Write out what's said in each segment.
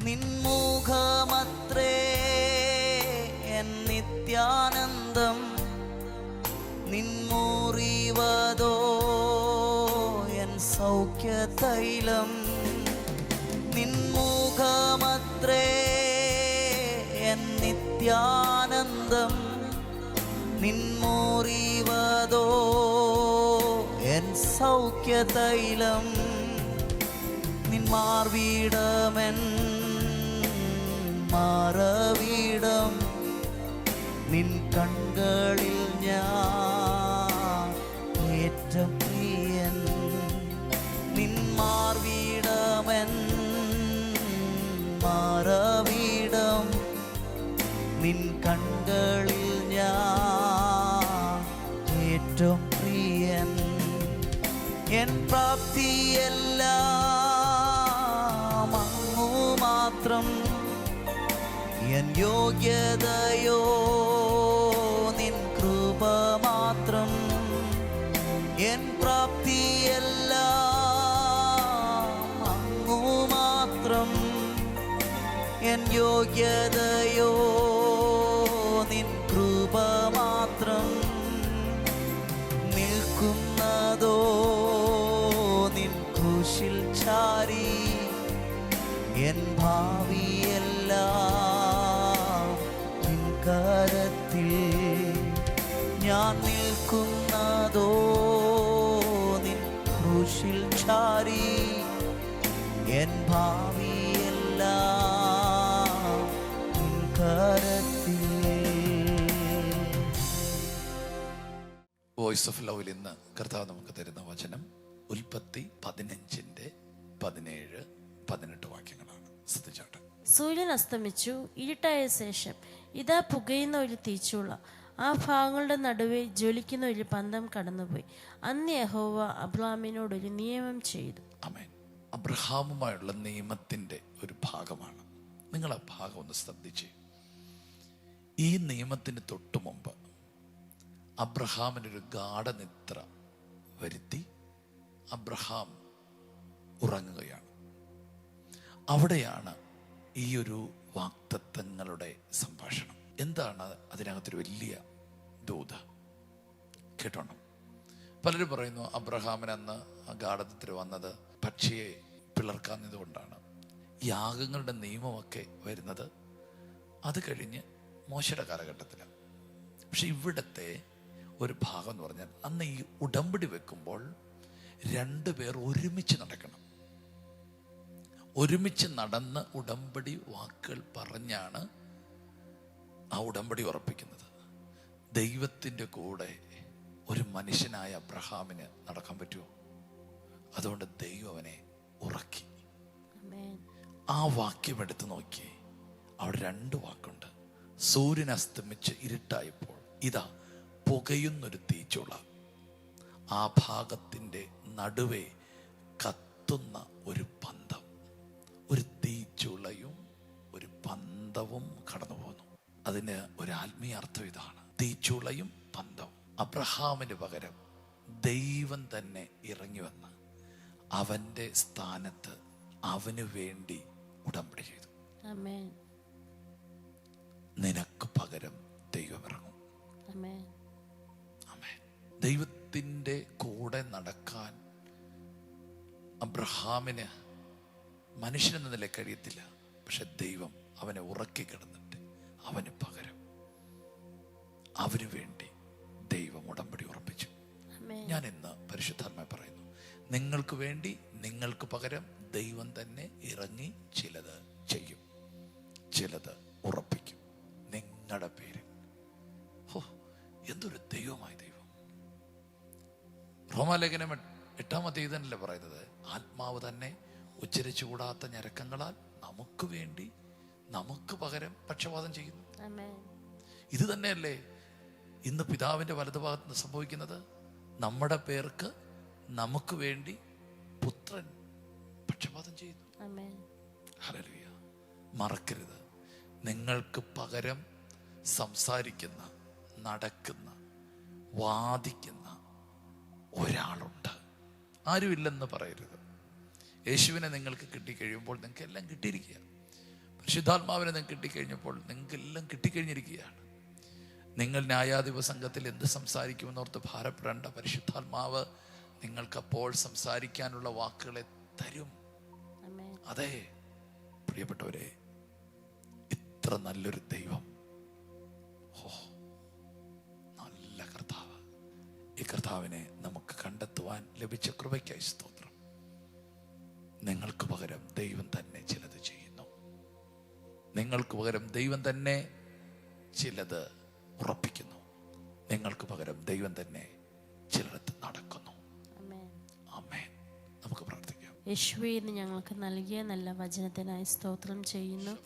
നിൻമുഖമത്രേ എൻ നിത്യാനന്ദം, നിൻമുറിവതോ എൻ സൗഖ്യതൈലം. നിൻമുഖമത്രേ എൻ നിത്യാനന്ദം, നിൻമുറിവതോ എൻ സൗഖ്യതൈലം. നിൻമാർവീടമെൻ മാറവീടം, നിൻ കൺകളിൽ ഞാൻ ഏറ്റവും പ്രിയൻ. നിൻമാർവീടമെൻ മാറവീടം, നിൻ കൺകളിൽ ഞാൻ ഏറ്റവും പ്രിയൻ. എൻ പ്രാപ്തിയെല്ലാം അങ്ങു മാത്രം, എൻ യോഗ്യതയോ നിൻ കൃപ മാത്രം. എൻ പ്രാപ്തിയെല്ലാം അങ്ങു മാത്രം, എൻ യോഗ്യതയോ നിൻ കൃപ മാത്രം. നിൽക്കുന്നതോ നിൻ ക്രൂശിൽ ചാരി, എൻ ഭാവിയെല്ലാം നിൻ കരത്തിൽ. ഞാൻ നിൽക്കുന്നതോ നിൻ ക്രൂശിൽ ചാരി, എൻ ഭാവിയെല്ലാം നിൻ കരത്തിൽ. വോയിസ് ഓഫ് ലവിൽ ഇന്ന് കർത്താവ് നമുക്ക് തരുന്ന വചനം ഉൽപ്പത്തി 15:17-18 വാക്യങ്ങളാണ്. ശ്രദ്ധിച്ചോട്ടെ. സൂര്യൻ അസ്തമിച്ചു, ഇരുട്ടായ ശേഷം ഇതാ പുകയുന്ന ഒരു തീച്ചൂള ആ ഭാഗങ്ങളുടെ നടുവെ ജ്വലിക്കുന്ന ഒരു പന്തം കടന്നുപോയി. അന്ന് യഹോവ അബ്രാമിനോടൊരു നിയമം ചെയ്തു. ആമേൻ. അബ്രഹാമുമായുള്ള നിയമത്തിന്റെ ഒരു ഭാഗമാണ്. നിങ്ങൾ ആ ഭാഗം ഒന്ന് ശ്രദ്ധിച്ച്. ഈ നിയമത്തിന് തൊട്ടു മുമ്പ് അബ്രഹാമിനൊരു ഗാഢനിദ്ര വരുത്തി അബ്രഹാം ഉറങ്ങുകയാണ്. അവിടെയാണ് ഈ ഒരു വാഗ്ദത്തങ്ങളുടെ സംഭാഷണം. എന്താണ് അതിനകത്തൊരു വലിയ ദൂത്? കേട്ടോണം. പലരും പറയുന്നു അബ്രഹാമിന് അന്ന് ആ ഗാഢനിദ്ര വന്നത് പക്ഷിയെ പിളർക്കാഞ്ഞത് കൊണ്ടാണ്. യാഗങ്ങളുടെ നിയമമൊക്കെ വരുന്നത് അത് കഴിഞ്ഞ് മോശയുടെ കാലഘട്ടത്തിലാണ്. പക്ഷെ ഇവിടത്തെ ഒരു ഭാഗം എന്ന് പറഞ്ഞാൽ അന്ന് ഈ ഉടമ്പടി വെക്കുമ്പോൾ രണ്ടുപേർ ഒരുമിച്ച് നടക്കണം. ഒരുമിച്ച് നടന്ന് ഉടമ്പടി വാക്കുകൾ പറഞ്ഞാണ് ആ ഉടമ്പടി ഉറപ്പിക്കുന്നത്. ദൈവത്തിൻ്റെ കൂടെ ഒരു മനുഷ്യനായ അബ്രഹാമിന് നടക്കാൻ പറ്റുമോ? അതുകൊണ്ട് ദൈവം അവനെ ഉറക്കി. ആ വാക്യം എടുത്ത് നോക്കി, അവിടെ 2 വാക്കുണ്ട്. സൂര്യൻ അസ്തമിച്ച് ഇരുട്ടായപ്പോൾ ഇതാ പുകയുന്നൊരു തീച്ചുള ആ ഭാഗത്തിൻ്റെ നടുവേ കത്തുന്ന ഒരു പന്തം. ഒരു തീച്ചുളയും ഒരു പന്തവും കടന്നു പോകുന്നു. അതിന് ഒരു ആത്മീയ അർത്ഥം ഇതാണ്. തീച്ചുളയും പന്തവും. അബ്രഹാമിന് പകരം ദൈവം തന്നെ ഇറങ്ങി വന്ന് അവന്റെ സ്ഥാനത്ത് അവന് വേണ്ടി ഉടമ്പടി ചെയ്തു. നിനക്ക് പകരം ദൈവം ഇറങ്ങും. ദൈവത്തിൻ്റെ കൂടെ നടക്കാൻ അബ്രഹാമിന് മനുഷ്യനെന്ന നില കഴിയത്തില്ല. പക്ഷെ ദൈവം അവനെ ഉറക്കി കിടന്നിട്ട് അവന് പകരം അവന് വേണ്ടി ദൈവം ഉടമ്പടി ഉറപ്പിച്ചു. ഞാൻ ഇന്ന് പരിശുദ്ധാത്മാവ് പറയുന്നു, നിങ്ങൾക്ക് വേണ്ടി നിങ്ങൾക്ക് പകരം ദൈവം തന്നെ ഇറങ്ങി ചിലത് ചെയ്യും, ചിലത് ഉറപ്പിക്കും നിങ്ങളുടെ പേരിൽ. എന്തൊരു ദൈവമായ ദൈവം! റോമാലേഖനം 8-ാം അധ്യായത്തിലല്ലേ പറയുന്നത്, ആത്മാവ് തന്നെ ഉച്ചരിച്ചുകൂടാത്ത ഞരക്കങ്ങളാൽ നമുക്ക് വേണ്ടി നമുക്ക് പകരം പക്ഷപാതം ചെയ്യുന്നു. ഇത് തന്നെയല്ലേ ഇന്ന് പിതാവിന്റെ വലതുഭാഗത്ത് സംഭവിക്കുന്നത്? നമ്മുടെ പേർക്ക് നമുക്ക് വേണ്ടി പുത്രൻ പക്ഷപാതം ചെയ്യുന്നു. ഹല്ലേലൂയ. മറക്കരുത്, നിങ്ങൾക്ക് പകരം സംസാരിക്കുന്ന, നടക്കുന്ന, വാദിക്കുന്ന ഒരാളുണ്ട്. ആരുമില്ലെന്ന് പറയരുത്. യേശുവിനെ നിങ്ങൾക്ക് കിട്ടിക്കഴിയുമ്പോൾ നിങ്ങൾക്ക് എല്ലാം കിട്ടിയിരിക്കുക. പരിശുദ്ധാത്മാവിനെ നിങ്ങൾക്ക് കിട്ടിക്കഴിഞ്ഞപ്പോൾ നിങ്ങൾക്കെല്ലാം കിട്ടിക്കഴിഞ്ഞിരിക്കുകയാണ്. നിങ്ങൾ ന്യായാധിപ സംഘത്തിൽ എന്ത് സംസാരിക്കുമെന്നോർത്ത് ഭാരപ്പെടേണ്ട. പരിശുദ്ധാത്മാവ് നിങ്ങൾക്കപ്പോൾ സംസാരിക്കാനുള്ള വാക്കുകളെ തരും. അതെ പ്രിയപ്പെട്ടവരെ, ഇത്ര നല്ലൊരു ദൈവം, നല്ല കർത്താവ്, ഈ കർത്താവിനെ നമുക്ക് കണ്ടെത്തുവാൻ ലഭിച്ച കൃപയ്ക്കായി സ്തോത്രം. നിങ്ങൾക്ക് പകരം ദൈവം തന്നെ ചിലത് ചെയ്യുന്നു. നിങ്ങൾക്ക് പകരം ദൈവം തന്നെ ചിലത് ഉറപ്പിക്കുന്നു. നിങ്ങൾക്ക് പകരം ദൈവം തന്നെ ചിലടത്ത് നടക്കുന്നു. ആമേൻ. നമുക്ക് പ്രാർത്ഥിക്കാം. യേശുവേ, ഇന്ന് ഞങ്ങൾക്ക് നൽകിയ നല്ല വചനത്തിനായി സ്തോത്രം ചെയ്യുന്നു.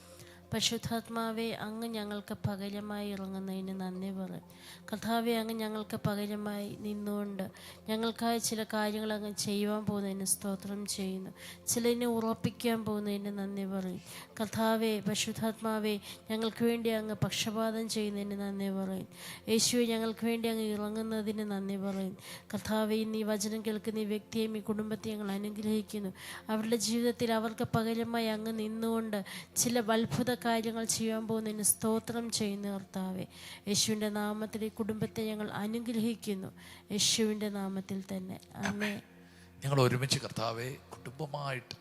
പരിശുദ്ധാത്മാവെ, അങ്ങ് ഞങ്ങൾക്ക് പകരമായി ഇറങ്ങുന്നതിന് നന്ദി പറയും. കർത്താവെ, അങ്ങ് ഞങ്ങൾക്ക് പകരമായി നിന്നുകൊണ്ട് ഞങ്ങൾക്കായി ചില കാര്യങ്ങൾ അങ്ങ് ചെയ്യുവാൻ പോകുന്നതിന് സ്തോത്രം ചെയ്യുന്നു. ചിലതിനെ ഉറപ്പിക്കാൻ പോകുന്നതിന് നന്ദി പറയും. കർത്താവെ, പരിശുദ്ധാത്മാവെ, ഞങ്ങൾക്ക് വേണ്ടി അങ്ങ് പക്ഷപാതം ചെയ്യുന്നതിന് നന്ദി പറയും. യേശുവെ, ഞങ്ങൾക്ക് വേണ്ടി അങ്ങ് ഇറങ്ങുന്നതിന് നന്ദി പറയും. കർത്താവെ, ഇന്ന് ഈ വചനം കേൾക്കുന്ന ഈ വ്യക്തിയെയും ഈ കുടുംബത്തെ ഞങ്ങൾ അനുഗ്രഹിക്കുന്നു. അവരുടെ ജീവിതത്തിൽ അവർക്ക് പകരമായി അങ്ങ് നിന്നുകൊണ്ട് ചില അത്ഭുത കാര്യങ്ങൾ ചെയ്യാൻ പോകുന്നതിന് സ്തോത്രം ചെയ്യുന്ന കർത്താവെ, യേശുവിൻ്റെ നാമത്തിൽ ഈ കുടുംബത്തെ ഞങ്ങൾ അനുഗ്രഹിക്കുന്നു. യേശുവിൻ്റെ നാമത്തിൽ തന്നെ ആമേൻ. ഞങ്ങൾ ഒരുമിച്ച് കർത്താവെ കുടുംബമായിട്ട്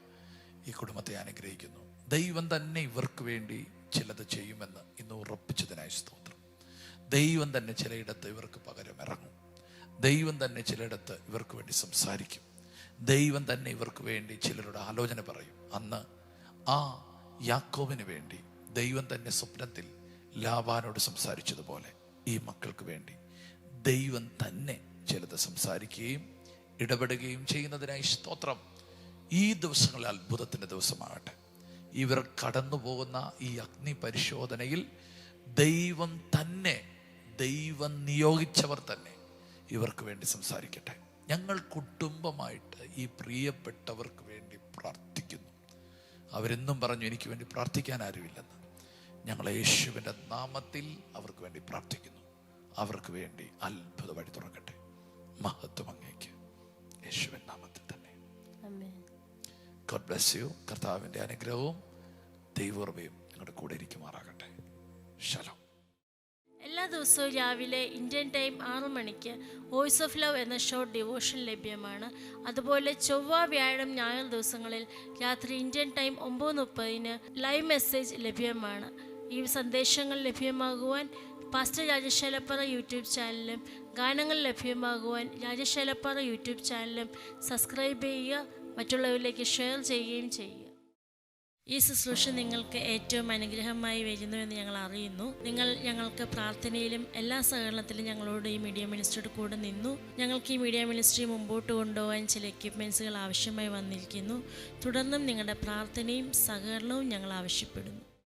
ഈ കുടുംബത്തെ അനുഗ്രഹിക്കുന്നു. ദൈവം തന്നെ ഇവർക്ക് വേണ്ടി ചിലത് ചെയ്യുമെന്ന് ഇന്ന് ഉറപ്പിച്ചതിനായി സ്തോത്രം. ദൈവം തന്നെ ചിലയിടത്ത് ഇവർക്ക് പകരം ഇറങ്ങും. ദൈവം തന്നെ ചിലയിടത്ത് ഇവർക്ക് വേണ്ടി സംസാരിക്കും. ദൈവം തന്നെ ഇവർക്ക് വേണ്ടി ചിലരുടെ ആലോചന പറയും. അന്ന് ആ യാക്കോബിന് വേണ്ടി ദൈവം തന്നെ സ്വപ്നത്തിൽ ലാബാനോട് സംസാരിച്ചതുപോലെ ഈ മക്കൾക്ക് വേണ്ടി ദൈവം തന്നെ ചിലത് സംസാരിക്കുകയും ഇടപെടുകയും ചെയ്യുന്നതിനായി സ്തോത്രം. ഈ ദിവസങ്ങളിൽ അത്ഭുതത്തിൻ്റെ ദിവസമാകട്ടെ. ഇവർ കടന്നു പോകുന്ന ഈ അഗ്നി പരിശോധനയിൽ ദൈവം തന്നെ, ദൈവം നിയോഗിച്ചവർ തന്നെ ഇവർക്ക് വേണ്ടി സംസാരിക്കട്ടെ. ഞങ്ങൾ കുടുംബമായിട്ട് ഈ പ്രിയപ്പെട്ടവർക്ക് വേണ്ടി പ്രാർത്ഥിക്കുന്നു. അവരെന്നും പറഞ്ഞു, എനിക്ക് വേണ്ടി പ്രാർത്ഥിക്കാൻ ആരുമില്ലെന്ന്. ഞങ്ങൾ യേശുവിൻ്റെ നാമത്തിൽ അവർക്ക് വേണ്ടി പ്രാർത്ഥിക്കുന്നു. അവർക്ക് വേണ്ടി അത്ഭുത വഴി തുറക്കട്ടെ. മഹത്വം അങ്ങേക്ക്, യേശുവിൻ നാമത്തിൽ തന്നെ. God bless you. കർത്താവിൻ്റെ അനുഗ്രഹവും ദൈവകൃപയും നിങ്ങളുടെ കൂടെ ഇരിക്കുമാറാകട്ടെ. ശലോം. എല്ലാ ദിവസവും രാവിലെ ഇന്ത്യൻ ടൈം 6 മണിക്ക് വോയിസ് ഓഫ് ലവ് എന്ന ഷോർട്ട് ഡിവോഷൻ ലഭ്യമാണ്. അതുപോലെ ചൊവ്വ, വ്യാഴം, ഞായർ ദിവസങ്ങളിൽ രാത്രി ഇന്ത്യൻ ടൈം 9:30 ലൈവ് മെസ്സേജ് ലഭ്യമാണ്. ഈ സന്ദേശങ്ങൾ ലഭ്യമാകുവാൻ പാസ്റ്റർ രാജേഷ് ഏലപ്പാറ യൂട്യൂബ് ചാനലും ഗാനങ്ങൾ ലഭ്യമാകുവാൻ രാജേഷ് ഏലപ്പാറ യൂട്യൂബ് ചാനലും സബ്സ്ക്രൈബ് ചെയ്യുക. മറ്റുള്ളവരിലേക്ക് ഷെയർ ചെയ്യുകയും ചെയ്യുക. ഈ ശുശ്രൂഷ നിങ്ങൾക്ക് ഏറ്റവും അനുഗ്രഹമായി വരുന്നുവെന്ന് ഞങ്ങൾ അറിയുന്നു. നിങ്ങൾ ഞങ്ങൾക്ക് പ്രാർത്ഥനയിലും എല്ലാ സഹകരണത്തിലും ഞങ്ങളോട് ഈ മീഡിയ മിനിസ്ട്രിയുടെ കൂടെ നിന്നു. ഞങ്ങൾക്ക് ഈ മീഡിയ മിനിസ്ട്രി മുമ്പോട്ട് കൊണ്ടുപോകാൻ ചില എക്യുപ്മെൻറ്റ്സുകൾ ആവശ്യമായി വന്നിരിക്കുന്നു. തുടർന്നും നിങ്ങളുടെ പ്രാർത്ഥനയും സഹകരണവും ഞങ്ങൾ ആവശ്യപ്പെടുന്നു.